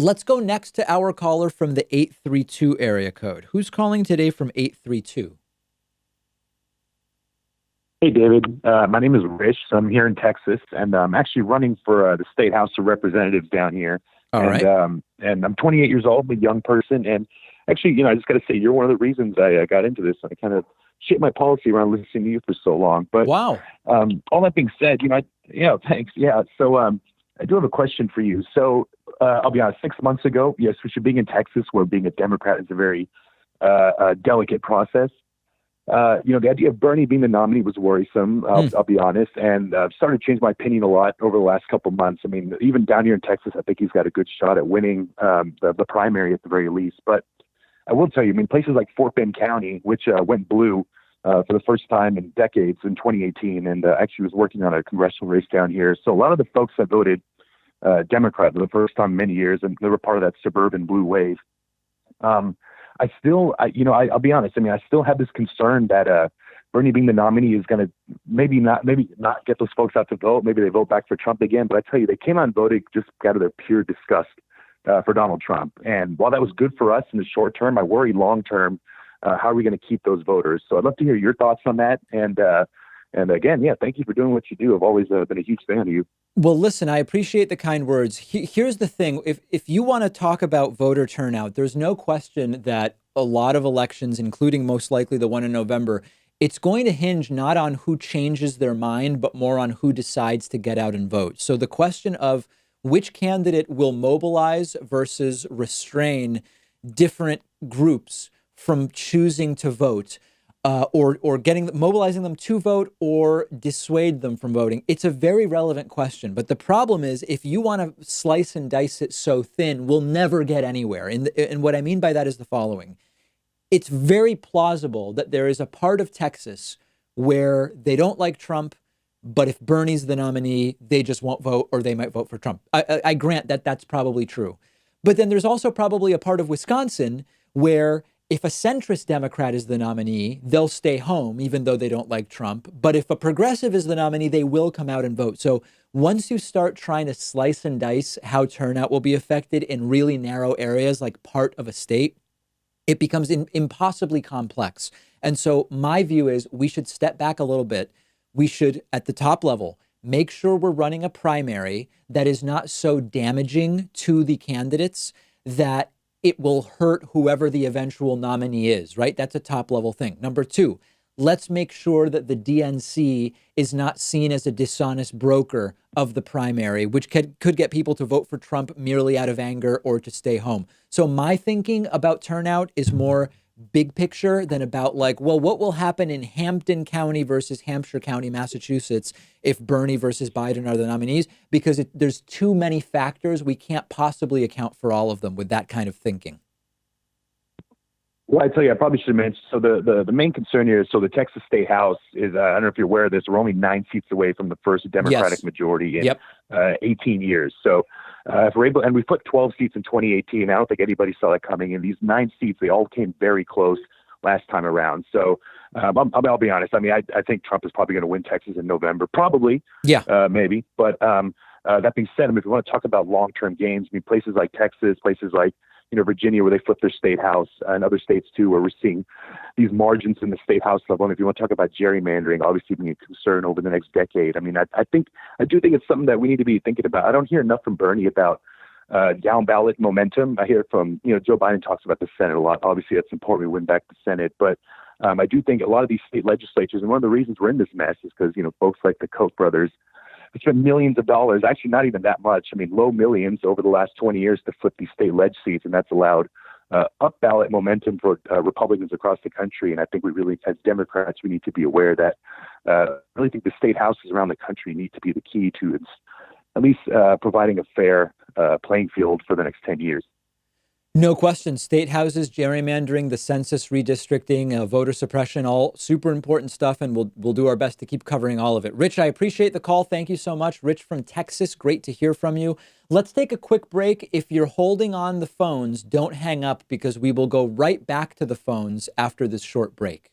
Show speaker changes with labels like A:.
A: Let's go next to our caller from the 832 area code. Who's calling today from 832?
B: Hey, David. My name is Rich. I'm here in Texas, and I'm actually running for the State House of Representatives down here.
A: All
B: And
A: right.
B: um, and I'm 28 years old. I'm a young person, and actually, I just got to say, you're one of the reasons I got into this. I kind of shaped my policy around listening to you for so long. But
A: Wow.
B: all that being said, thanks. Yeah. So I do have a question for you. So I'll be honest. 6 months ago, yes, we should being in Texas, where being a Democrat is a very delicate process. The idea of Bernie being the nominee was worrisome.
A: Mm.
B: I'll be honest, and I've started to change my opinion a lot over the last couple of months. I mean, even down here in Texas, I think he's got a good shot at winning the primary at the very least. But I will tell you, I mean, places like Fort Bend County, which went blue for the first time in decades in 2018, and actually was working on a congressional race down here. So a lot of the folks that voted Democrat for the first time in many years, and they were part of that suburban blue wave. Um, I'll be honest. I mean, I still have this concern that Bernie being the nominee is going to maybe not get those folks out to vote. Maybe they vote back for Trump again. But I tell you, they came out and voted just out of their pure disgust for Donald Trump. And while that was good for us in the short term, I worry long term. How are we going to keep those voters? So I'd love to hear your thoughts on that. And again, yeah, thank you for doing what you do. I've always been a huge fan of you.
A: Well, listen, I appreciate the kind words. Here's the thing. If you want to talk about voter turnout, there's no question that a lot of elections, including most likely the one in November, it's going to hinge not on who changes their mind, but more on who decides to get out and vote. So the question of which candidate will mobilize versus restrain different groups from choosing to vote, or getting mobilizing them to vote or dissuade them from voting. It's a very relevant question. But the problem is, if you want to slice and dice it so thin, we'll never get anywhere. And what I mean by that is the following. It's very plausible that there is a part of Texas where they don't like Trump, but if Bernie's the nominee, they just won't vote, or they might vote for Trump. I grant that that's probably true. But then there's also probably a part of Wisconsin where if a centrist Democrat is the nominee, they'll stay home, even though they don't like Trump. But if a progressive is the nominee, they will come out and vote. So once you start trying to slice and dice how turnout will be affected in really narrow areas, like part of a state, it becomes impossibly complex. And so my view is we should step back a little bit. We should, at the top level, make sure we're running a primary that is not so damaging to the candidates that it will hurt whoever the eventual nominee is, right? That's a top level thing. Number two, let's make sure that the DNC is not seen as a dishonest broker of the primary, which could get people to vote for Trump merely out of anger or to stay home. So my thinking about turnout is more big picture than about like, well, what will happen in Hampden County versus Hampshire County, Massachusetts, if Bernie versus Biden are the nominees, because there's too many factors. We can't possibly account for all of them with that kind of thinking.
B: Well, I tell you, I probably should have mentioned. So the main concern here is, so the Texas State House is, I don't know if you're aware of this, we're only 9 seats away from the first Democratic
A: Yes.
B: majority in
A: Yep.
B: 18 years. So if we're able, and we put 12 seats in 2018, I don't think anybody saw that coming. And these 9 seats, they all came very close last time around. So I'll be honest. I mean, I think Trump is probably going to win Texas in November, probably,
A: Yeah.
B: maybe. But that being said, I mean, if we want to talk about long-term gains, I mean, places like Texas, places like Virginia, where they flip their state house, and other states too, where we're seeing these margins in the state house level. And if you want to talk about gerrymandering, obviously being a concern over the next decade. I mean, I do think it's something that we need to be thinking about. I don't hear enough from Bernie about down ballot momentum. I hear from, Joe Biden talks about the Senate a lot. Obviously, that's important. We win back the Senate, but I do think a lot of these state legislatures, and one of the reasons we're in this mess is because, folks like the Koch brothers spent millions of dollars, actually not even that much. I mean, low millions over the last 20 years to flip these state leg seats, and that's allowed up ballot momentum for Republicans across the country. And I think we really, as Democrats, we need to be aware that I really think the state houses around the country need to be the key to at least providing a fair playing field for the next 10 years.
A: No question. State houses, gerrymandering, the census redistricting, voter suppression, all super important stuff. And we'll do our best to keep covering all of it. Rich, I appreciate the call. Thank you so much. Rich from Texas. Great to hear from you. Let's take a quick break. If you're holding on the phones, don't hang up, because we will go right back to the phones after this short break.